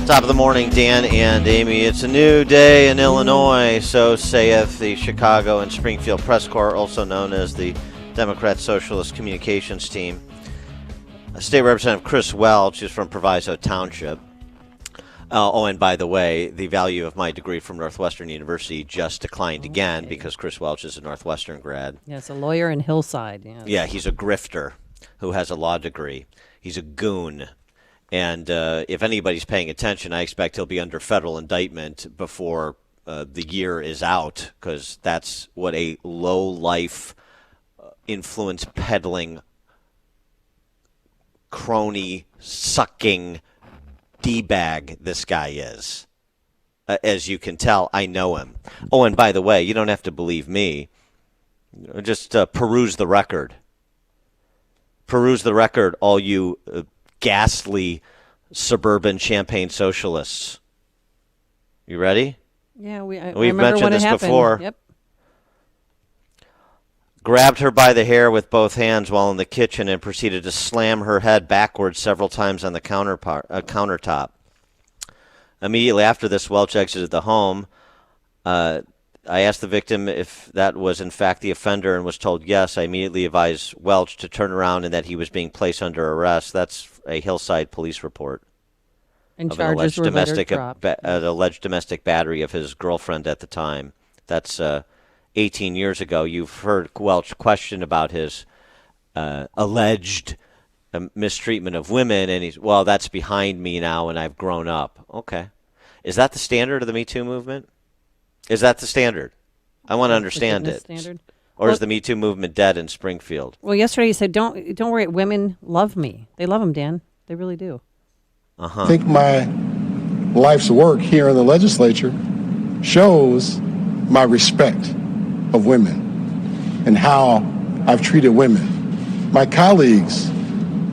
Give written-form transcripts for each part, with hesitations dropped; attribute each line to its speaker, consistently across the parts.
Speaker 1: Top of the morning, Dan and Amy. It's a new day in Illinois, so saith the Chicago and Springfield Press Corps, also known as the Democrat Socialist Communications Team. State Representative Chris Welch is from Proviso Township. And by the way, the value of my degree from Northwestern University just declined again because Chris Welch is a Northwestern grad.
Speaker 2: Yes, a lawyer in Hillside. Yes.
Speaker 1: Yeah, he's a grifter who has a law degree. He's a goon. And if anybody's paying attention, I expect he'll be under federal indictment before the year is out, because that's what a low-life, influence peddling, crony-sucking D-bag this guy is. As you can tell, I know him. Oh, and by the way, you don't have to believe me. Just peruse the record. Peruse the record, all you ghastly suburban Champaign socialists. You ready?
Speaker 2: Yeah,
Speaker 1: we've mentioned this before.
Speaker 2: Yep.
Speaker 1: Grabbed her by the hair with both hands while in the kitchen and proceeded to slam her head backwards several times on the countertop. Immediately after this, Welch exited the home. I asked the victim if that was in fact the offender and was told yes. I immediately advised Welch to turn around and that he was being placed under arrest. That's a Hillside police report.
Speaker 2: And
Speaker 1: of
Speaker 2: charges
Speaker 1: an alleged
Speaker 2: were later dropped.
Speaker 1: alleged domestic battery of his girlfriend at the time. That's 18 years ago. You've heard Welch question about his alleged mistreatment of women, and he's, well, that's behind me now and I've grown up. Okay. Is that the standard of the Me Too movement? Is that the standard? I want to understand it.
Speaker 2: Standard?
Speaker 1: Or is the Me Too movement dead in Springfield?
Speaker 2: Well, yesterday you said, don't worry, women love me. They love him, Dan. They really do.
Speaker 3: I think my life's work here in the legislature shows my respect of women and how I've treated women. My colleagues,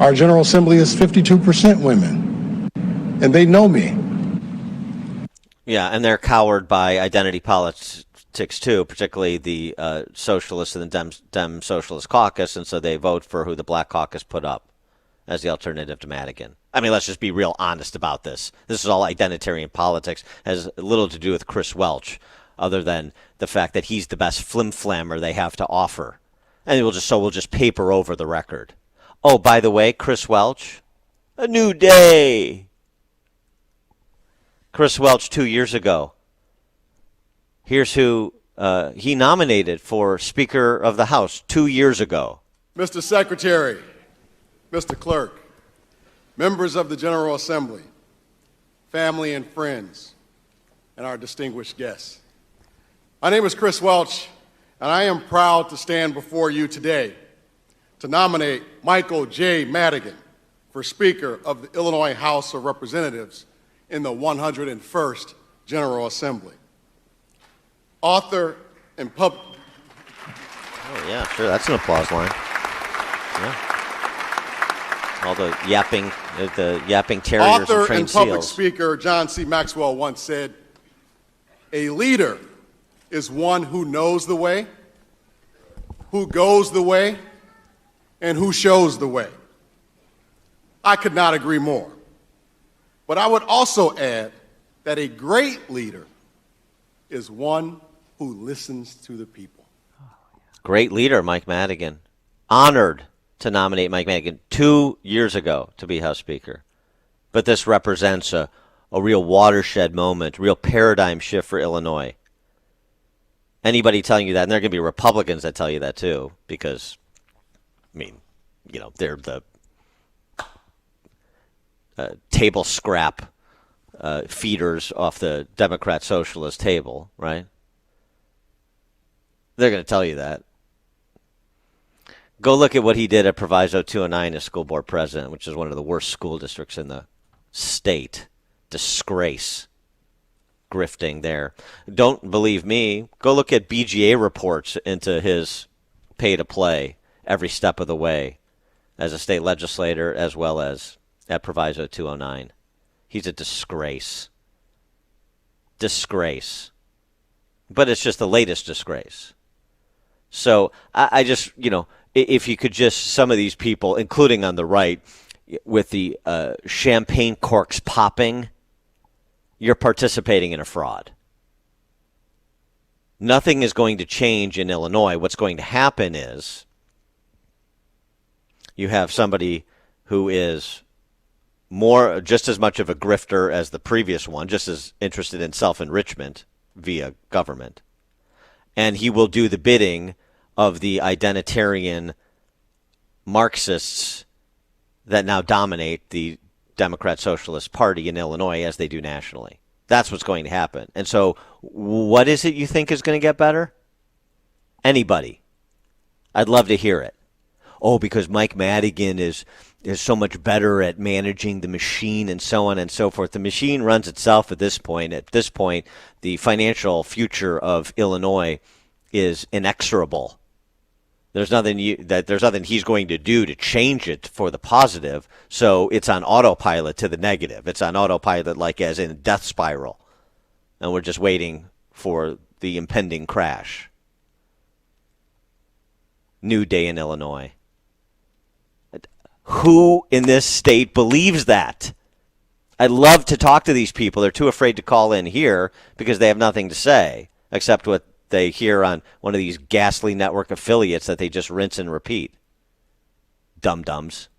Speaker 3: our General Assembly is 52% women, and they know me.
Speaker 1: Yeah, and they're cowered by identity politics too, particularly the Socialists and the Dem Socialist Caucus, and so they vote for who the Black Caucus put up as the alternative to Madigan. I mean, let's just be real honest about this. This is all identitarian politics. Has little to do with Chris Welch, other than the fact that he's the best flim-flammer they have to offer. And we'll just paper over the record. Oh, by the way, Chris Welch, a new day. Chris Welch 2 years ago. Here's who he nominated for Speaker of the House 2 years ago.
Speaker 4: Mr. Secretary, Mr. Clerk, members of the General Assembly, family and friends, and our distinguished guests. My name is Chris Welch, and I am proud to stand before you today to nominate Michael J. Madigan for Speaker of the Illinois House of Representatives in the 101st General Assembly. Author and
Speaker 1: Oh, yeah, sure. That's an applause line. Yeah. All the yapping terriers and trained seals.
Speaker 4: Public speaker John C. Maxwell once said, "A leader is one who knows the way, who goes the way, and who shows the way." I could not agree more. But I would also add that a great leader is one who listens to the people.
Speaker 1: Great leader, Mike Madigan. Honored to nominate Mike Madigan 2 years ago to be House Speaker. But this represents a real watershed moment, real paradigm shift for Illinois. Anybody telling you that, and there are going to be Republicans that tell you that too, because, I mean, you know, they're the table scrap feeders off the Democrat Socialist table, right? They're going to tell you that. Go look at what he did at Proviso 209 as school board president, which is one of the worst school districts in the state. Disgrace. Grifting there. Don't believe me. Go look at BGA reports into his pay-to-play every step of the way as a state legislator as well as at Proviso 209. He's a disgrace. Disgrace. But it's just the latest disgrace. So I just, you know, if you could just, some of these people, including on the right, with the champagne corks popping you're participating in a fraud. Nothing is going to change in Illinois. What's going to happen is you have somebody who is just as much of a grifter as the previous one, just as interested in self-enrichment via government. And he will do the bidding of the identitarian Marxists that now dominate the Democrat Socialist Party in Illinois as they do nationally. That's what's going to happen. And so what is it you think is going to get better? Anybody. I'd love to hear it. Oh, because Mike Madigan is so much better at managing the machine and so on and so forth. The machine runs itself at this point. At this point, the financial future of Illinois is inexorable. There's nothing he's going to do to change it for the positive. So it's on autopilot to the negative. It's on autopilot, like as in a death spiral. And we're just waiting for the impending crash. New day in Illinois. Who in this state believes that? I'd love to talk to these people. They're too afraid to call in here because they have nothing to say except what they hear on one of these ghastly network affiliates that they just rinse and repeat. Dum-dums.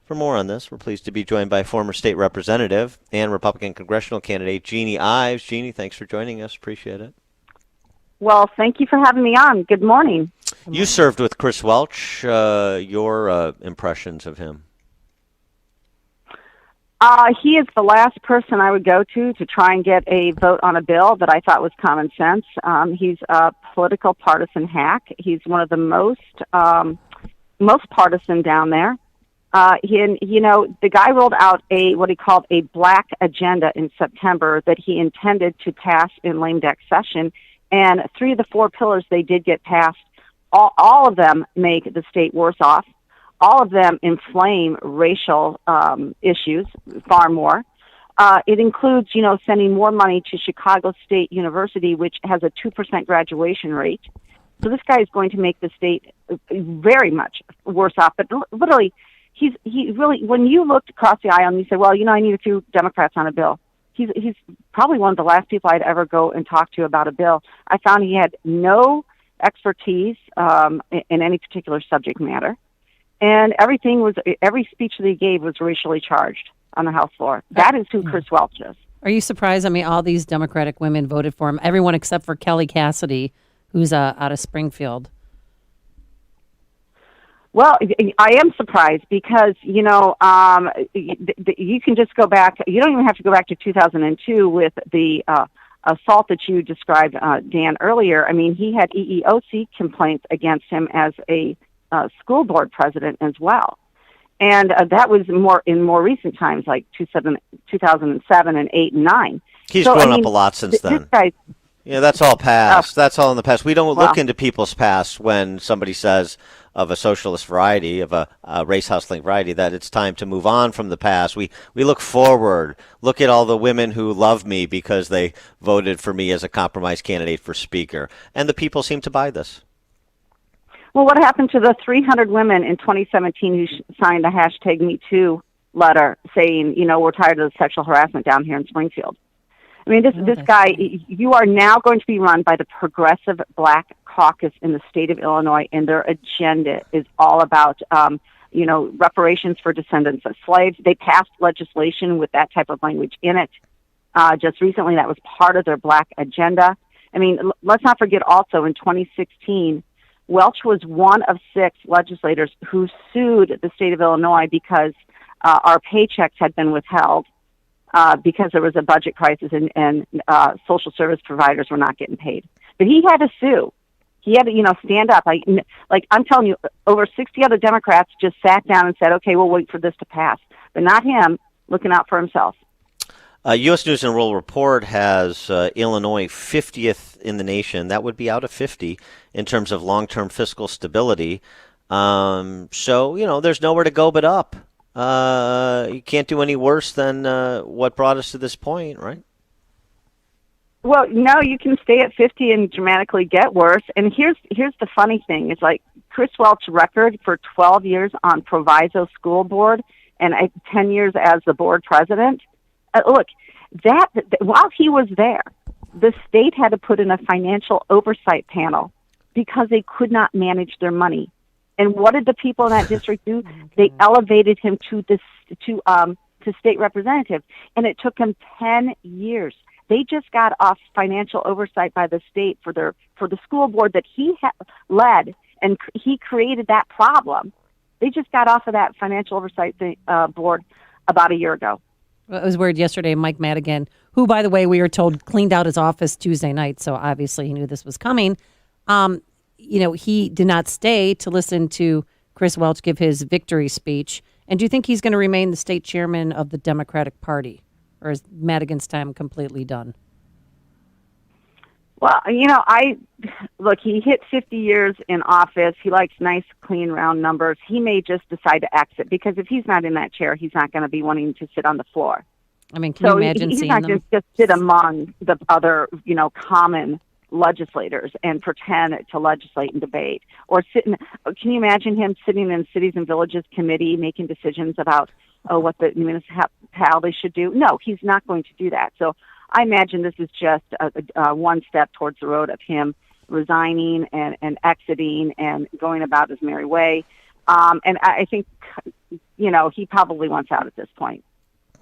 Speaker 1: For more on this, we're pleased to be joined by former state representative and Republican congressional candidate Jeanne Ives. Jeanne, thanks for joining us. Appreciate it.
Speaker 5: Well, thank you for having me on. Good morning.
Speaker 1: You served with Chris Welch. Your impressions of him?
Speaker 5: He is the last person I would go to try and get a vote on a bill that I thought was common sense. He's a political partisan hack. He's one of the most partisan down there. The guy rolled out what he called a black agenda in September that he intended to pass in lame duck session. And 3 of the 4 pillars they did get passed. All of them make the state worse off. All of them inflame racial issues far more. It includes, sending more money to Chicago State University, which has a 2% graduation rate. So this guy is going to make the state very much worse off. But literally, he really, when you looked across the aisle and you said, well, I need a few Democrats on a bill, he's probably one of the last people I'd ever go and talk to about a bill. I found he had no expertise in any particular subject matter. And every speech that he gave was racially charged on the House floor. That is who Chris Welch is.
Speaker 2: Are you surprised? I mean, all these Democratic women voted for him. Everyone except for Kelly Cassidy, who's out of Springfield.
Speaker 5: Well, I am surprised because, you can just go back. You don't even have to go back to 2002 with the assault that you described, Dan, earlier. I mean, he had EEOC complaints against him as a school board president as well. And that was in more recent times, like 2007 and 8 and 9.
Speaker 1: He's grown up a lot since then. Yeah, that's all past. That's all in the past. We don't look into people's past when somebody says of a socialist variety, of a race hustling variety, that it's time to move on from the past. We look forward. Look at all the women who love me because they voted for me as a compromise candidate for speaker. And the people seem to buy this.
Speaker 5: Well, what happened to the 300 women in 2017 who signed the hashtag MeToo letter saying, we're tired of the sexual harassment down here in Springfield? I mean, this guy, you are now going to be run by the Progressive Black Caucus in the state of Illinois, and their agenda is all about, reparations for descendants of slaves. They passed legislation with that type of language in it. Just recently, that was part of their black agenda. I mean, let's not forget also in 2016, Welch was one of 6 legislators who sued the state of Illinois because our paychecks had been withheld because there was a budget crisis and social service providers were not getting paid. But he had to sue. He had to, stand up. I'm telling you, over 60 other Democrats just sat down and said, okay, we'll wait for this to pass. But not him looking out for himself.
Speaker 1: U.S. News and World Report has Illinois 50th in the nation. That would be out of 50 in terms of long-term fiscal stability. So, there's nowhere to go but up. You can't do any worse than what brought us to this point, right?
Speaker 5: Well, no, you can stay at 50 and dramatically get worse. And here's the funny thing. It's like Chris Welch's record for 12 years on Proviso School Board and 10 years as the board president. look, that while he was there, the state had to put in a financial oversight panel because they could not manage their money. And what did the people in that district do? They elevated him to state representative, and it took him 10 years. They just got off financial oversight by the state for the school board that he led, and he created that problem. They just got off of that financial oversight board about a year ago.
Speaker 2: Well, it was weird yesterday. Mike Madigan, who, by the way, we were told cleaned out his office Tuesday night, so obviously he knew this was coming. He did not stay to listen to Chris Welch give his victory speech. And do you think he's going to remain the state chairman of the Democratic Party? Or is Madigan's time completely done?
Speaker 5: Well, he hit 50 years in office. He likes nice, clean, round numbers. He may just decide to exit because if he's not in that chair, he's not going to be wanting to sit on the floor.
Speaker 2: I mean, can you imagine
Speaker 5: he's
Speaker 2: seeing
Speaker 5: not
Speaker 2: them?
Speaker 5: going to just sit among the other, common legislators and pretend to legislate and debate. Or can you imagine him sitting in Cities and Villages Committee making decisions about what the municipality should do? No, he's not going to do that. So I imagine this is just one step towards the road of him resigning and exiting and going about his merry way. And I think, he probably wants out at this point.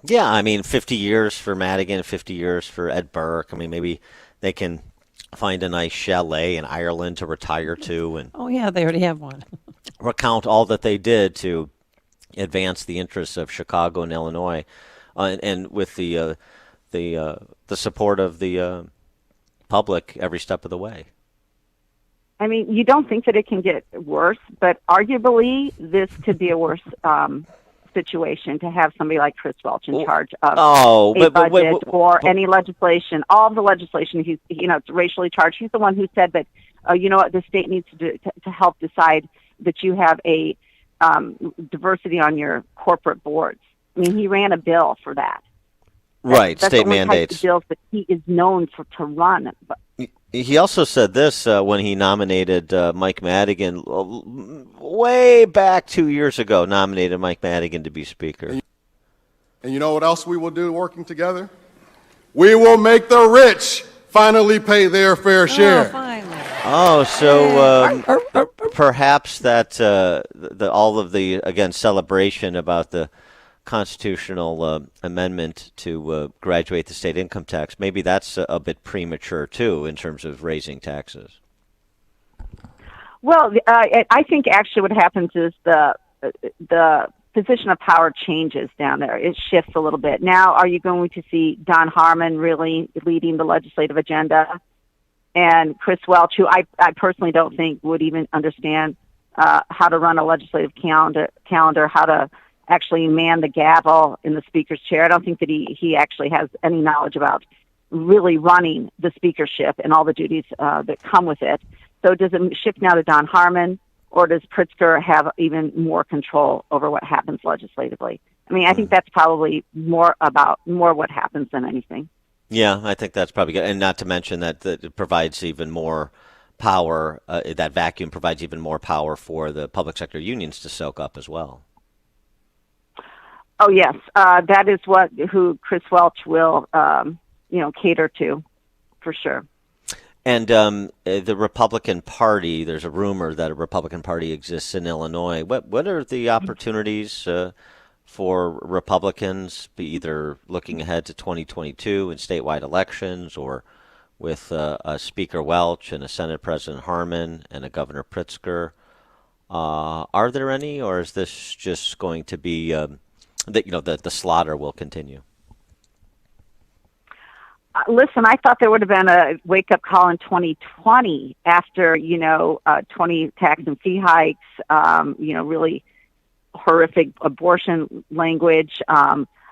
Speaker 1: Yeah, I mean, 50 years for Madigan, 50 years for Ed Burke. I mean, maybe they can find a nice chalet in Ireland to retire to and
Speaker 2: oh yeah, they already have one.
Speaker 1: recount all that they did to advance the interests of Chicago and Illinois, and with the support of the public every step of the way.
Speaker 5: I mean, you don't think that it can get worse, but arguably this could be a worse situation to have somebody like Chris Welch in charge of a budget or any legislation. All of the legislation, it's racially charged. He's the one who said that, the state needs to do to help decide that you have a diversity on your corporate boards. I mean, he ran a bill for that.
Speaker 1: Right,
Speaker 5: that's
Speaker 1: state
Speaker 5: the only
Speaker 1: mandates.
Speaker 5: Type of bills that he is known to run. But
Speaker 1: he also said this when he nominated Mike Madigan way back 2 years ago. Nominated Mike Madigan to be speaker.
Speaker 4: And you know what else we will do working together? We will make the rich finally pay their fair share.
Speaker 2: Finally.
Speaker 1: Oh, so perhaps that all of the celebration about the constitutional amendment to graduate the state income tax, maybe that's a bit premature too in terms of raising taxes.
Speaker 5: Well, I think actually what happens is the position of power changes down there. It shifts a little bit. Now, are you going to see Don Harmon really leading the legislative agenda? And Chris Welch, who I personally don't think would even understand how to run a legislative calendar, how to actually man the gavel in the speaker's chair. I don't think that he actually has any knowledge about really running the speakership and all the duties that come with it. So does it shift now to Don Harmon, or does Pritzker have even more control over what happens legislatively? I mean, I think that's probably more what happens than anything.
Speaker 1: Yeah, I think that's probably good. And not to mention that it provides even more power, that vacuum provides even more power for the public sector unions to soak up as well.
Speaker 5: Oh, yes. That is who Chris Welch will, cater to, for sure.
Speaker 1: And the Republican Party, there's a rumor that a Republican Party exists in Illinois. What are the opportunities for Republicans, be either looking ahead to 2022 and statewide elections, or with a Speaker Welch and a Senate President Harmon and a Governor Pritzker? Are there any, or is this just going to be that the slaughter will continue?
Speaker 5: Listen, I thought there would have been a wake-up call in 2020 after 20 tax and fee hikes, really horrific abortion language,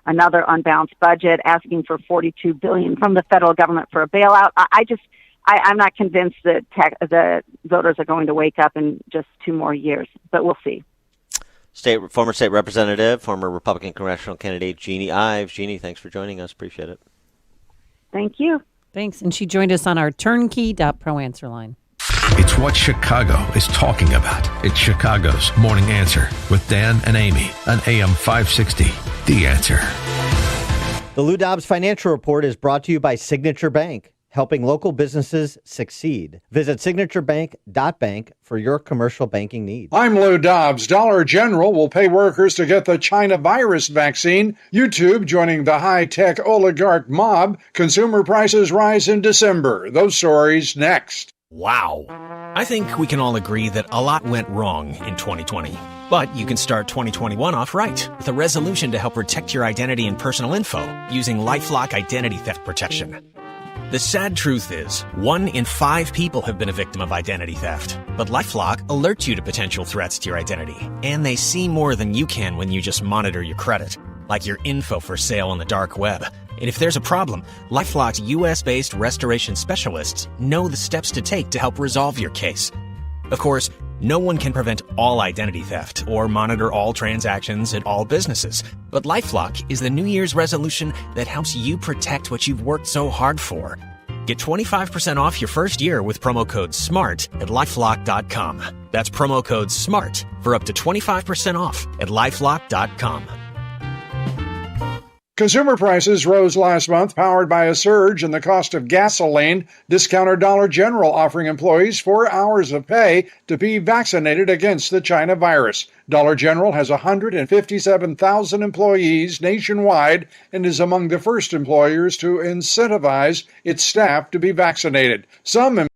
Speaker 5: another unbalanced budget, asking for $42 billion from the federal government for a bailout. I'm not convinced that the voters are going to wake up in just 2 more years, but we'll see.
Speaker 1: Former state representative, former Republican congressional candidate Jeanne Ives. Jeanne, thanks for joining us. Appreciate it.
Speaker 5: Thank you.
Speaker 2: Thanks. And she joined us on our turnkey.pro answer line.
Speaker 6: It's what Chicago is talking about. It's Chicago's Morning Answer with Dan and Amy on AM 560. The Answer.
Speaker 1: The Lou Dobbs Financial Report is brought to you by Signature Bank, helping local businesses succeed. Visit signaturebank.bank for your commercial banking needs.
Speaker 7: I'm Lou Dobbs. Dollar General will pay workers to get the China virus vaccine. YouTube joining the high-tech oligarch mob. Consumer prices rise in December. Those stories next.
Speaker 8: Wow. I think we can all agree that a lot went wrong in 2020. But you can start 2021 off right with a resolution to help protect your identity and personal info using LifeLock Identity Theft Protection. The sad truth is, 1 in 5 people have been a victim of identity theft. But LifeLock alerts you to potential threats to your identity. And they see more than you can when you just monitor your credit, like your info for sale on the dark web. And if there's a problem, LifeLock's US-based restoration specialists know the steps to take to help resolve your case. Of course, no one can prevent all identity theft or monitor all transactions at all businesses. But LifeLock is the New Year's resolution that helps you protect what you've worked so hard for. Get 25% off your first year with promo code SMART at LifeLock.com. That's promo code SMART for up to 25% off at LifeLock.com.
Speaker 7: Consumer prices rose last month, powered by a surge in the cost of gasoline. Discounter Dollar General offering employees 4 hours of pay to be vaccinated against the China virus. Dollar General has 157,000 employees nationwide and is among the first employers to incentivize its staff to be vaccinated. Some